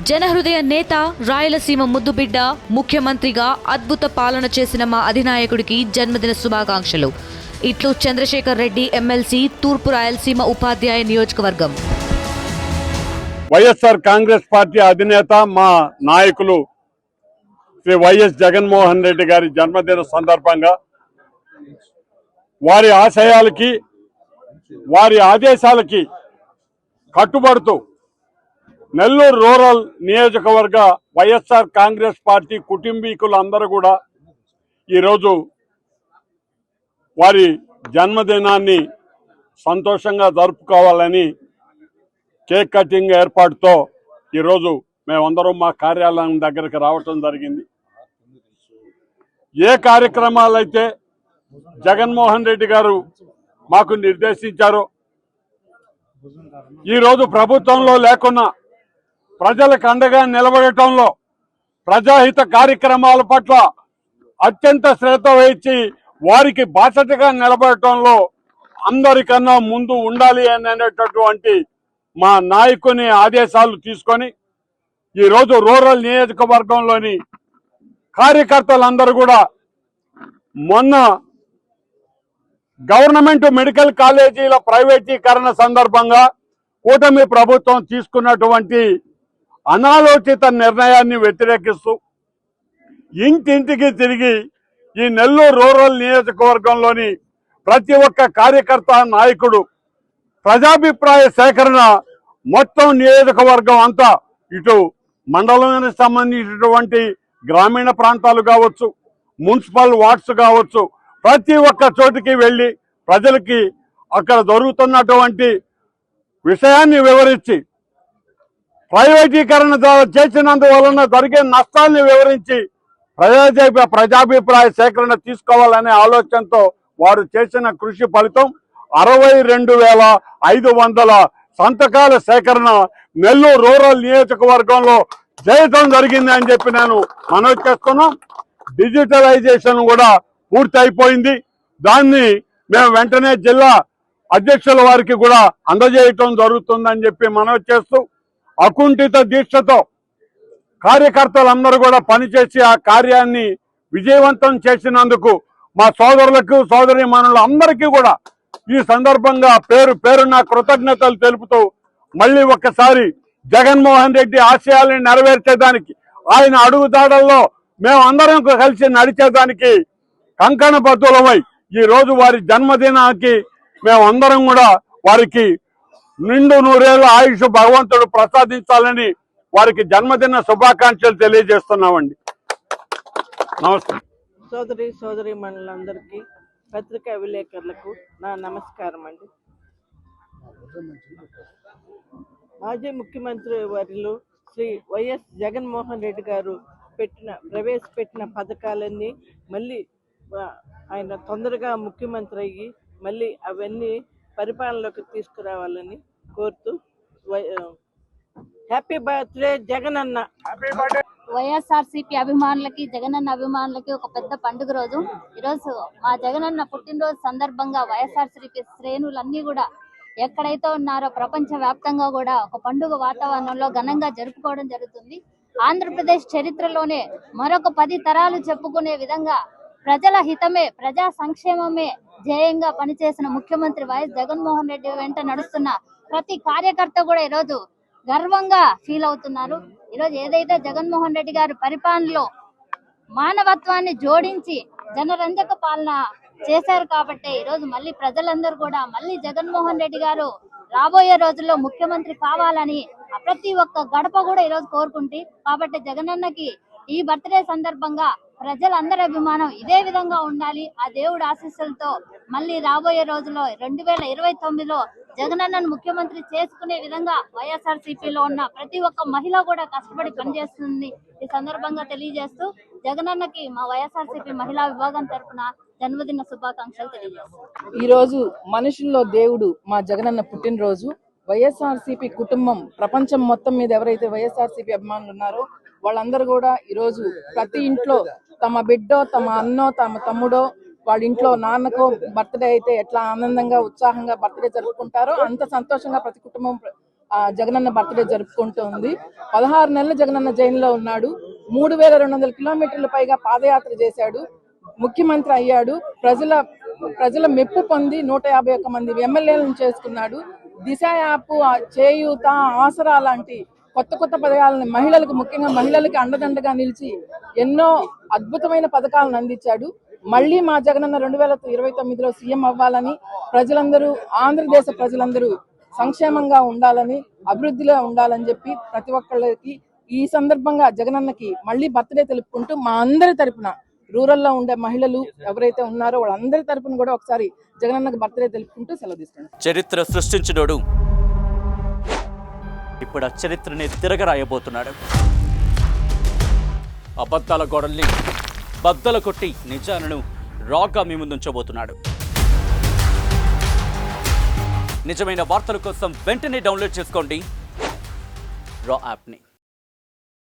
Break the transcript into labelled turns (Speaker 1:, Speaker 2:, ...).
Speaker 1: జనహృదయ నేత, రాయలసీమ ముద్దుబిడ్డ, ముఖ్యమంత్రిగా అద్భుత పాలన చేసిన మా అధినాయకుడికి జన్మదిన శుభాకాంక్షలు. ఇట్లు చంద్రశేఖర్ రెడ్డి, ఎమ్మెల్సీ, తూర్పు రాయలసీమ ఉపాధ్యాయ నియోజకవర్గం.
Speaker 2: వైఎస్ఆర్ కాంగ్రెస్ పార్టీ అధినేత మా నాయకులు శ్రీ వైఎస్ జగన్మోహన్ రెడ్డి గారి జన్మదిన సందర్భంగా వారి ఆశయాలకి, వారి ఆదేశాలకి కట్టుబడుతూ నెల్లూరు రూరల్ నియోజకవర్గ వైఎస్ఆర్ కాంగ్రెస్ పార్టీ కుటుంబీకులందరూ కూడా ఈరోజు వారి జన్మదినాన్ని సంతోషంగా జరుపుకోవాలని కేక్ కటింగ్ ఏర్పాటుతో ఈరోజు మేమందరం మా కార్యాలయం దగ్గరికి రావటం జరిగింది. ఏ కార్యక్రమాలైతే జగన్మోహన్ రెడ్డి గారు మాకు నిర్దేశించారో, ఈరోజు ప్రభుత్వంలో లేకున్నా ప్రజలకు అండగా నిలబడటంలో, ప్రజాహిత కార్యక్రమాల పట్ల అత్యంత శ్రద్ధ వహించి వారికి బాధ్యతగా నిలబడటంలో అందరికన్నా ముందు ఉండాలి అనేటటువంటి మా నాయకుని ఆదేశాలు తీసుకొని ఈరోజు రూరల్ నియోజకవర్గంలోని కార్యకర్తలందరూ కూడా మొన్న గవర్నమెంట్ మెడికల్ కాలేజీల ప్రైవేటీకరణ సందర్భంగా కూటమి ప్రభుత్వం తీసుకున్నటువంటి అనాలోచిత నిర్ణయాన్ని వ్యతిరేకిస్తూ ఇంటింటికి తిరిగి ఈ నెల్లూరు రూరల్ నియోజకవర్గంలోని ప్రతి ఒక్క కార్యకర్త, నాయకుడు ప్రజాభిప్రాయ సేకరణ మొత్తం నియోజకవర్గం అంతా, ఇటు మండలానికి సంబంధించినటువంటి గ్రామీణ ప్రాంతాలు కావచ్చు, మున్సిపల్ వార్డ్స్ కావచ్చు, ప్రతి ఒక్క చోటికి వెళ్ళి ప్రజలకి అక్కడ జరుగుతున్నటువంటి విషయాన్ని వివరించి, ప్రైవేటీకరణ చేసినందువలన జరిగే నష్టాన్ని వివరించి ప్రజాభిప్రాయ సేకరణ తీసుకోవాలనే ఆలోచనతో వారు చేసిన కృషి ఫలితం 62,500 సంతకాల సేకరణ నెల్లూరు రూరల్ నియోజకవర్గంలో చేయటం జరిగింది అని చెప్పి నేను మనవి చేస్తున్నాం. డిజిటలైజేషన్ కూడా పూర్తి అయిపోయింది. దాన్ని మేము వెంటనే జిల్లా అధ్యక్షుల వారికి కూడా అందజేయటం జరుగుతుందని చెప్పి మనవి చేస్తూ, అకుంఠిత దీక్షతో కార్యకర్తలందరూ కూడా పనిచేసి ఆ కార్యాన్ని విజయవంతం చేసినందుకు మా సోదరులకు, సోదరీమణులు అందరికీ కూడా ఈ సందర్భంగా పేరు పేరున కృతజ్ఞతలు తెలుపుతూ, మళ్ళీ ఒక్కసారి జగన్మోహన్ రెడ్డి ఆశయాలను నెరవేర్చేదానికి, ఆయన అడుగుదాడల్లో మేము అందరం కలిసి నడిచేదానికి కంకణబద్ధులమై ఈ రోజు వారి జన్మదినానికి మేమందరం కూడా వారికి నిండు నూరేళ్ల ఆయుష్ భగవంతుడు ప్రసాదించాలని వారికి జన్మదిన శుభాకాంక్షలు తెలియజేస్తున్నామండి. నమస్తే.
Speaker 3: సోదరి మండలందరికీ, పత్రికా విలేకరులకు నా నమస్కారం అండి. మాజీ ముఖ్యమంత్రి వర్యులు శ్రీ వైఎస్ జగన్మోహన్ రెడ్డి గారు ప్రవేశపెట్టిన పథకాలన్నీ మళ్ళీ ఆయన తొందరగా ముఖ్యమంత్రి అయ్యి మళ్ళీ అవన్నీ పరిపాలనలోకి తీసుకురావాలని కోరుతూ, హ్యాపీ బర్త్డే జగన్ అన్న.
Speaker 4: వైఎస్ఆర్సీపీ అభిమానులకి, జగనన్న అభిమానులకి ఒక పెద్ద పండుగ రోజు. ఈరోజు మా జగనన్న పుట్టినరోజు సందర్భంగా వైఎస్ఆర్సీపీ శ్రేణులన్నీ కూడా ఎక్కడైతే ఉన్నారో ప్రపంచ వ్యాప్తంగా కూడా ఒక పండుగ వాతావరణంలో ఘనంగా జరుపుకోవడం జరుగుతుంది. ఆంధ్రప్రదేశ్ చరిత్రలోనే మరొక 10 తరాలు చెప్పుకునే విధంగా ప్రజల హితమే, ప్రజా సంక్షేమమే ధ్యేయంగా పనిచేసిన ముఖ్యమంత్రి వైఎస్ జగన్మోహన్ రెడ్డి వెంట నడుస్తున్న ప్రతి కార్యకర్త కూడా ఈరోజు గర్వంగా ఫీల్ అవుతున్నారు. ఈరోజు ఏదైతే జగన్మోహన్ రెడ్డి గారు పరిపాలనలో మానవత్వాన్ని జోడించి జనరంజక పాలన చేశారు కాబట్టి ఈరోజు మళ్ళీ ప్రజలందరూ కూడా మళ్ళీ జగన్మోహన్ రెడ్డి గారు రాబోయే రోజుల్లో ముఖ్యమంత్రి కావాలని ప్రతి ఒక్క గడప కూడా ఈరోజు కోరుకుంటే, కాబట్టి జగనన్నకి ఈ బర్త్డే సందర్భంగా ప్రజలందరి అభిమానం ఇదే విధంగా ఉండాలి. ఆ దేవుడి ఆశీస్సులతో మళ్ళీ రాబోయే రోజుల్లో 2029లో జగనన్నను ముఖ్యమంత్రి చేసుకునే విధంగా వైఎస్ఆర్సీపీలో ఉన్న ప్రతి ఒక్క మహిళ కూడా కష్టపడి పనిచేస్తుంది ఈ సందర్భంగా తెలియజేస్తూ, జగనన్నకి మా వైఎస్ఆర్సీపీ మహిళా విభాగం తరఫున జన్మదిన శుభాకాంక్షలు తెలియజేస్తాం.
Speaker 5: ఈ రోజు మనుషుల్లో దేవుడు మా జగనన్న పుట్టినరోజు. వైఎస్ఆర్సీపీ కుటుంబం ప్రపంచం మొత్తం మీద ఎవరైతే వైఎస్ఆర్సీపీ అభిమానులు ఉన్నారో వాళ్ళందరూ కూడా ఈరోజు ప్రతి ఇంట్లో తమ బిడ్డో, తమ అన్నో, తమ తమ్ముడో, వాళ్ళ ఇంట్లో నాన్నకో బర్త్డే అయితే ఎట్లా ఆనందంగా, ఉత్సాహంగా బర్త్డే జరుపుకుంటారో అంత సంతోషంగా ప్రతి కుటుంబం జగనన్న బర్త్డే జరుపుకుంటోంది. 16 నెలలు జగనన్న జైల్లో ఉన్నాడు. 3200 కిలోమీటర్ల పైగా పాదయాత్ర చేశాడు. ముఖ్యమంత్రి అయ్యాడు. ప్రజల మెప్పు పొంది 151 మంది ఎమ్మెల్యేలను చేసుకున్నాడు. దిశ యాప్, చేయూత, ఆసరా లాంటి కొత్త పథకాలను మహిళలకు, ముఖ్యంగా మహిళలకి అండదండగా నిలిచి ఎన్నో అద్భుతమైన పథకాలను అందించాడు. మళ్ళీ మా జగనన్న 2029లో సీఎం అవ్వాలని, ప్రజలందరూ, ఆంధ్రదేశ ప్రజలందరూ సంక్షేమంగా ఉండాలని, అభివృద్ధిలో ఉండాలని చెప్పి ప్రతి ఒక్కళ్ళకి ఈ సందర్భంగా జగనన్నకి మళ్ళీ బర్త్డే తెలుపుకుంటూ మా అందరి తరపున, రూరల్లో ఉండే మహిళలు ఎవరైతే ఉన్నారో వాళ్ళందరి తరపున కూడా ఒకసారి జగనన్నకి బర్త్డే తెలుపుకుంటూ సెలవు తీసుకున్నాను.
Speaker 6: చరిత్ర సృష్టించినోడు ఇప్పుడు ఆ చరిత్రని తిరగరాయబోతున్నాడు. అబద్ధాల గోడల్ని బద్దలు కొట్టి నిజాలను రాగా మీ ముందుంచబోతున్నాడు. నిజమైన వార్తల కోసం వెంటనే డౌన్లోడ్ చేసుకోండి రా యాప్ని.